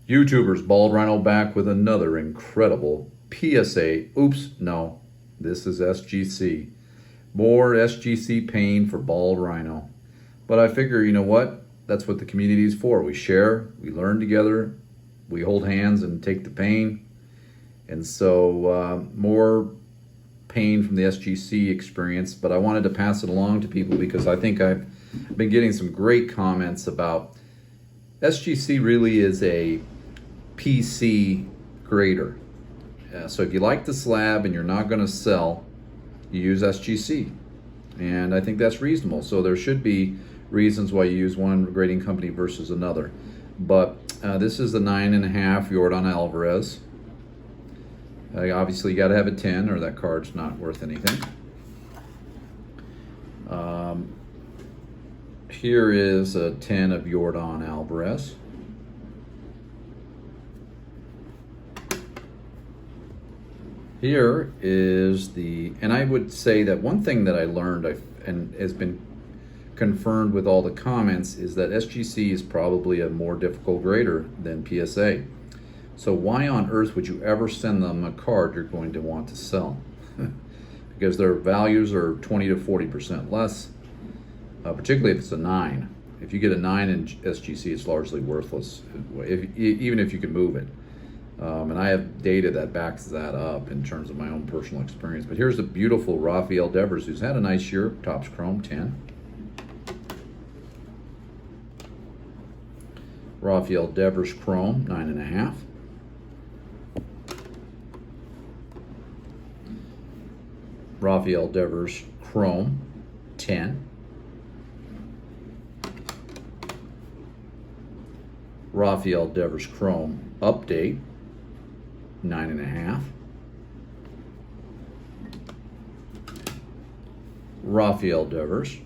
YouTubers, Bald Rhino back with another incredible PSA. Oops, no, this is SGC. More SGC pain for Bald Rhino. But I figure, you know what? That's what the community is for. We share, we learn together, we hold hands and take the pain. And so more pain from the SGC experience, but I wanted to pass it along to people because I think I've been getting some great comments about SGC really is a PC grader. So if you like the slab and you're not going to sell, you use SGC. And I think that's reasonable. So there should be reasons why you use one grading company versus another. But this is the 9.5 Jordan Alvarez. Obviously you got to have a 10 or that card's not worth anything. Here is a 10 of Jordan Alvarez. Here is the, and I would say that one thing that I learned and has been confirmed with all the comments is that SGC is probably a more difficult grader than PSA. So why on earth would you ever send them a card you're going to want to sell? Because their values are 20 to 40% less, particularly if it's a 9. If you get a 9 in SGC, it's largely worthless, even if you can move it. And I have data that backs that up in terms of my own personal experience. But here's the beautiful Rafael Devers, who's had a nice year. Topps Chrome, 10. Rafael Devers Chrome, 9.5. Rafael Devers Chrome, 10. Rafael Devers Chrome Update, 9.5. Rafael Devers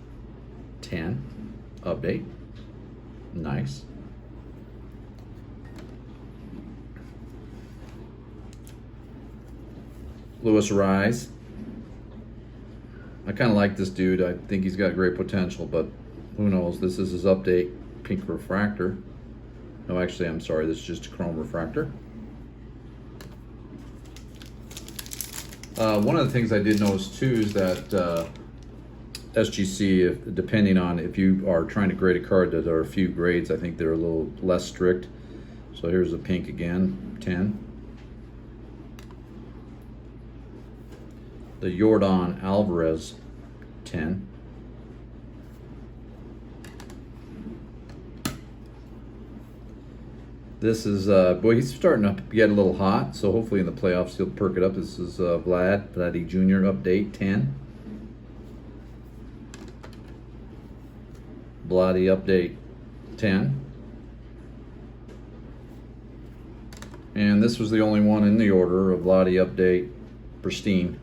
10 Update, nice. Lewis Rise, I kind of like this dude. I think he's got great potential, but who knows? This is his update. Pink refractor. No, actually, I'm sorry. This is just a chrome refractor. One of the things I did notice too is that SGC, depending on if you are trying to grade a card, there are a few grades. I think they're a little less strict. So here's the pink again, 10. The Jordan Alvarez, 10. This is, boy, he's starting to get a little hot, so hopefully in the playoffs he'll perk it up. This is Vladdy Jr. Update, 10. Vladdy Update, 10. And this was the only one in the order of Vladdy Update Pristine,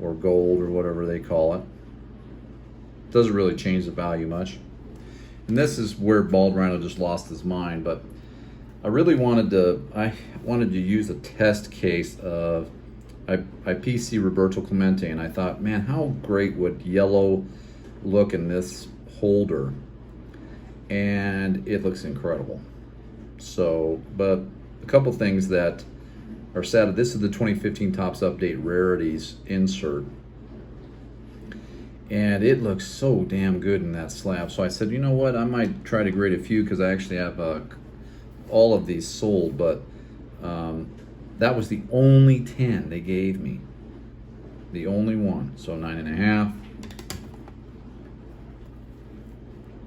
or Gold, or whatever they call it. Doesn't really change the value much. And this is where Bald Rhino just lost his mind, but I really wanted to use a test case of I PC Roberto Clemente, and I thought, man, how great would yellow look in this holder? And it looks incredible. So, but a couple things that are sad. This is the 2015 Topps Update Rarities insert. And it looks so damn good in that slab. So I said, you know what, I might try to grade a few because I actually have all of these sold, but that was the only 10 they gave me. The only one. So 9.5.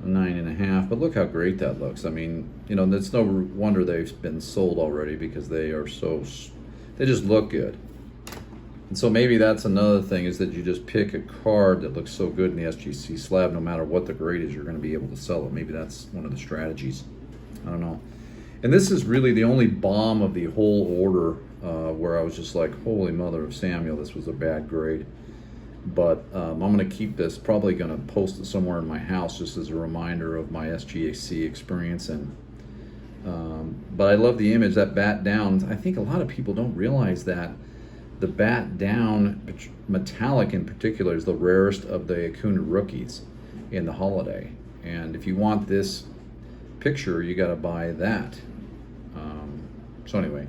9.5. But look how great that looks. I mean, you know, it's no wonder they've been sold already because they are so, they just look good. And so maybe that's another thing, is that you just pick a card that looks so good in the SGC slab, no matter what the grade is, you're going to be able to sell it. Maybe that's one of the strategies. I don't know. And this is really the only bomb of the whole order where I was just like, holy mother of Samuel, this was a bad grade. But I'm going to keep this, probably going to post it somewhere in my house just as a reminder of my SGC experience. And But I love the image, that bat down. I think a lot of people don't realize that the bat down metallic in particular is the rarest of the Acuna rookies in the holiday. And if you want this picture, you got to buy that. So anyway,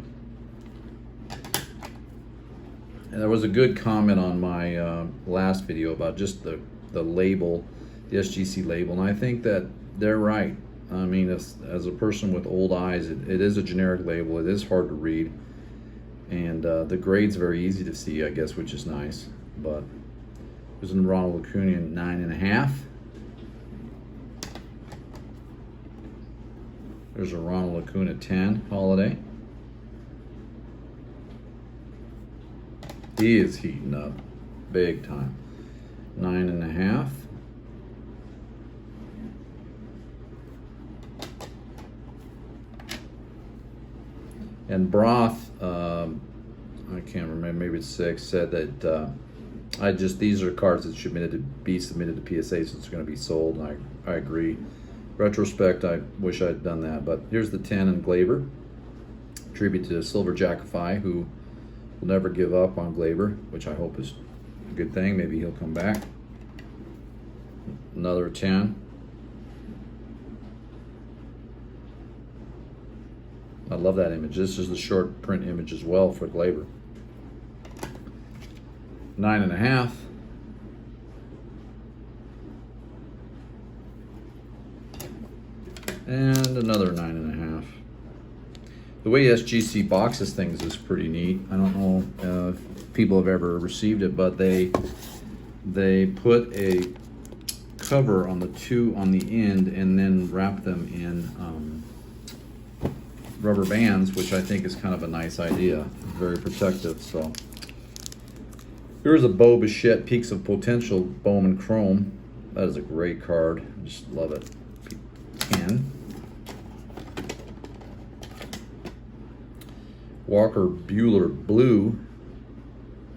and there was a good comment on my last video about just the label, the SGC label, and I think that they're right. I mean, as a person with old eyes, it is a generic label. It is hard to read, and the grade's very easy to see, I guess, which is nice. But there's a Ronald Acuna 9.5. There's a Ronald Acuna 10 holiday. He is heating up big time. 9.5. And Broth, I can't remember, maybe it's 6, said that these are cards that should be submitted to PSA, so it's going to be sold, and I agree. Retrospect, I wish I'd done that, but here's the 10 in Glaber. Tribute to Silver Jackify, who will never give up on Glaber, which I hope is a good thing. Maybe he'll come back. Another 10. I love that image. This is the short print image as well for Glaber. 9.5. And another 9.5. The way SGC boxes things is pretty neat. I don't know if people have ever received it, but they put a cover on the 2 on the end and then wrap them in rubber bands, which I think is kind of a nice idea. Very protective. So here's a Bo Bichette Peaks of Potential Bowman Chrome. That is a great card. I just love it. 10. Walker Buehler Blue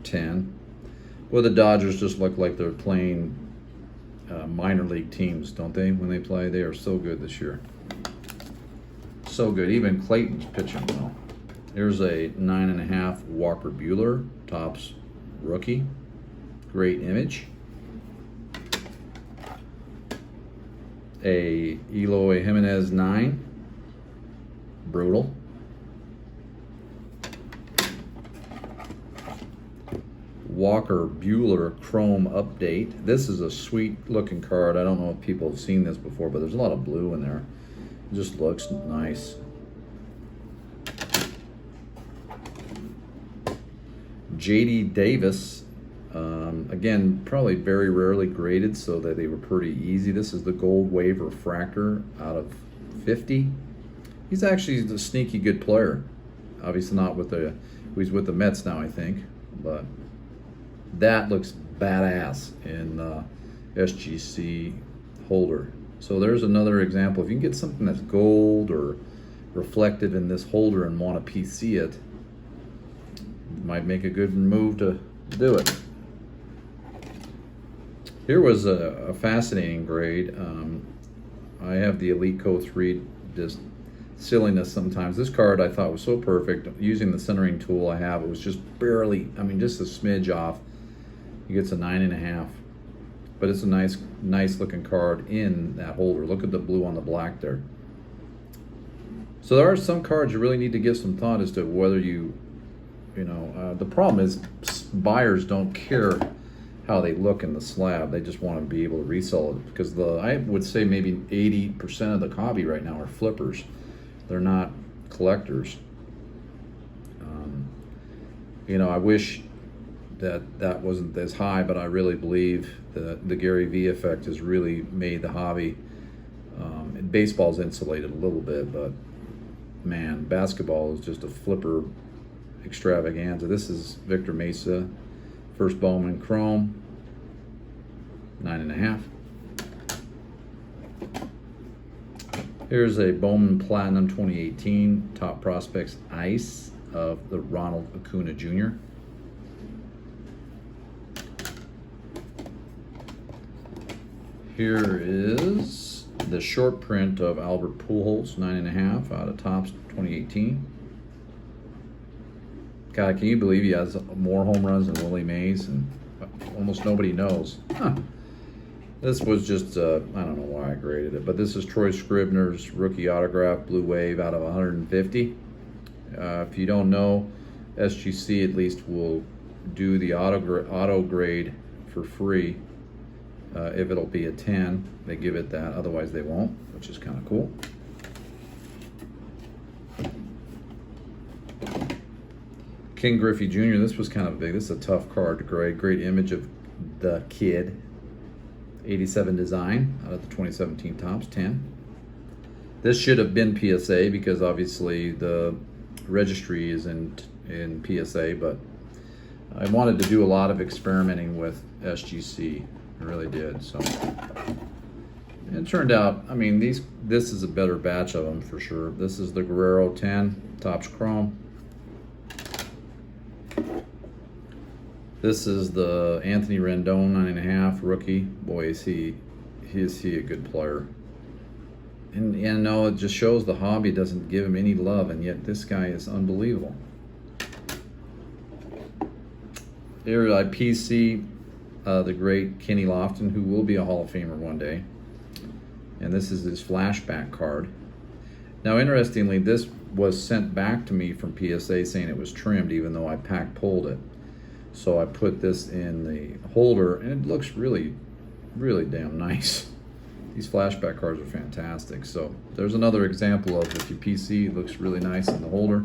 10. Well, the Dodgers just look like they're playing minor league teams, don't they? When they play, they are so good this year. So good. Even Clayton's pitching well. Here's a 9.5 Walker Buehler, Topps rookie. Great image. A Eloy Jimenez 9. Brutal. Walker Buehler Chrome Update. This is a sweet looking card. I don't know if people have seen this before, but there's a lot of blue in there. It just looks nice. JD Davis, again, probably very rarely graded, so that they were pretty easy. This is the Gold Wave Refractor out of 50. He's actually a sneaky good player. Obviously not with the, he's with the Mets now, I think, but that looks badass in SGC holder. So there's another example. If you can get something that's gold or reflective in this holder and want to PC it, might make a good move to do it. Here was a fascinating grade. I have the Elite Co 3, just silliness sometimes. This card I thought was so perfect. Using the centering tool I have, it was just barely, I mean, just a smidge off. He gets a 9.5. But it's a nice looking card in that holder. Look at the blue on the black there. So there are some cards you really need to give some thought as to whether you know, the problem is buyers don't care how they look in the slab. They just want to be able to resell it, because I would say maybe 80% of the hobby right now are flippers. They're not collectors. You know, I wish that wasn't as high, but I really believe that the Gary V effect has really made the hobby. And baseball's insulated a little bit, but man, basketball is just a flipper extravaganza. This is Victor Mesa, first Bowman Chrome, 9.5. Here's a Bowman Platinum 2018 Top Prospects Ice of the Ronald Acuna Jr. Here is the short print of Albert Pujols, 9.5 out of Topps 2018. God, can you believe he has more home runs than Willie Mays? And almost nobody knows. Huh. This was just, I don't know why I graded it, but this is Troy Scribner's rookie autograph, Blue Wave out of 150. If you don't know, SGC at least will do the auto grade for free. If it'll be a 10, they give it that, otherwise they won't, which is kind of cool. King Griffey Jr., this was kind of big. This is a tough card to grade. Great image of the kid. 87 design out of the 2017 Topps, 10. This should have been PSA because obviously the registry is in PSA, but I wanted to do a lot of experimenting with SGC. I really did. So it turned out, I mean, this is a better batch of them for sure. This is the Guerrero 10, Topps Chrome. This is the Anthony Rendon 9.5 rookie. Boy, is he a good player. And no, it just shows the hobby doesn't give him any love, and yet this guy is unbelievable. Here I PC the great Kenny Lofton, who will be a Hall of Famer one day. And this is his flashback card. Now, interestingly, this was sent back to me from PSA saying it was trimmed, even though I pulled it. So I put this in the holder, and it looks really, really damn nice. These flashback cards are fantastic. So there's another example of if you PC, it looks really nice in the holder.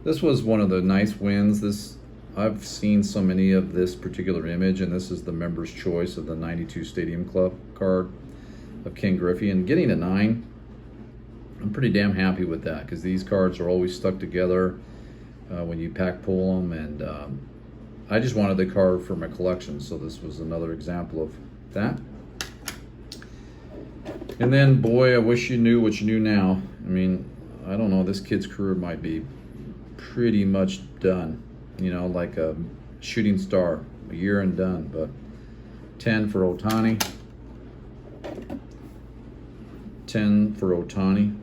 This was one of the nice wins. I've seen so many of this particular image, and this is the Members' Choice of the 92 Stadium Club card of King Griffey. And getting a 9, I'm pretty damn happy with that because these cards are always stuck together when you pull them, and I just wanted the card for my collection, so this was another example of that. And then, boy, I wish you knew what you knew now. I mean, I don't know, this kid's career might be pretty much done. You know, like a shooting star, a year and done. But 10 for Ohtani. 10 for Ohtani.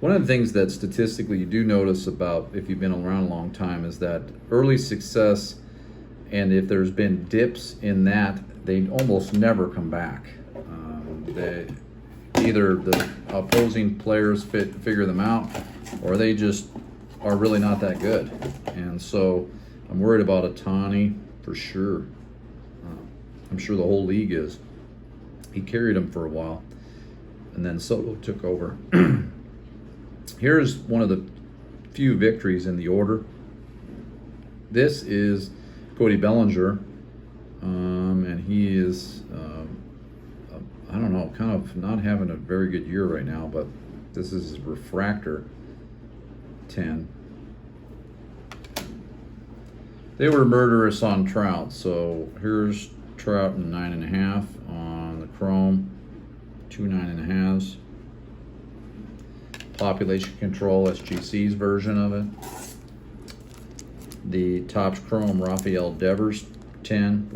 One of the things that statistically you do notice about if you've been around a long time is that early success, and if there's been dips in that, they almost never come back. Either the opposing players figure them out, or they just are really not that good. And so I'm worried about Ohtani for sure. I'm sure the whole league is. He carried him for a while, and then Soto took over. Here's one of the few victories in the order. This is Cody Bellinger, and he is, I don't know, kind of not having a very good year right now, but this is his refractor 10. They were murderous on Trout, so here's Trout in 9.5 on the Chrome, 2 9.5s. Population Control, SGC's version of it. The Topps Chrome Rafael Devers 10.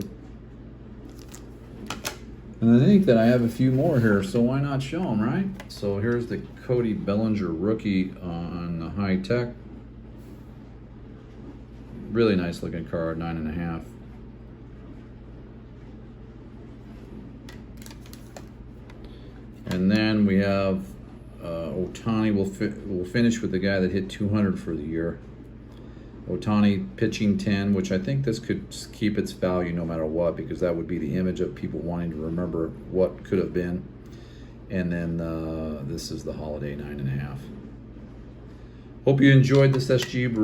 And I think that I have a few more here, so why not show them, right? So here's the Cody Bellinger rookie on the high tech. Really nice looking card, 9.5. And then we have Ohtani will finish with the guy that hit 200 for the year. Ohtani pitching 10, which I think this could keep its value no matter what, because that would be the image of people wanting to remember what could have been. And then this is the Holiday 9.5. Hope you enjoyed this SGC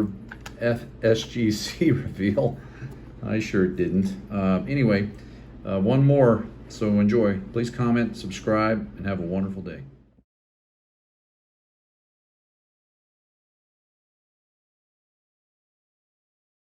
reveal. I sure didn't. Anyway, one more, so enjoy. Please comment, subscribe, and have a wonderful day.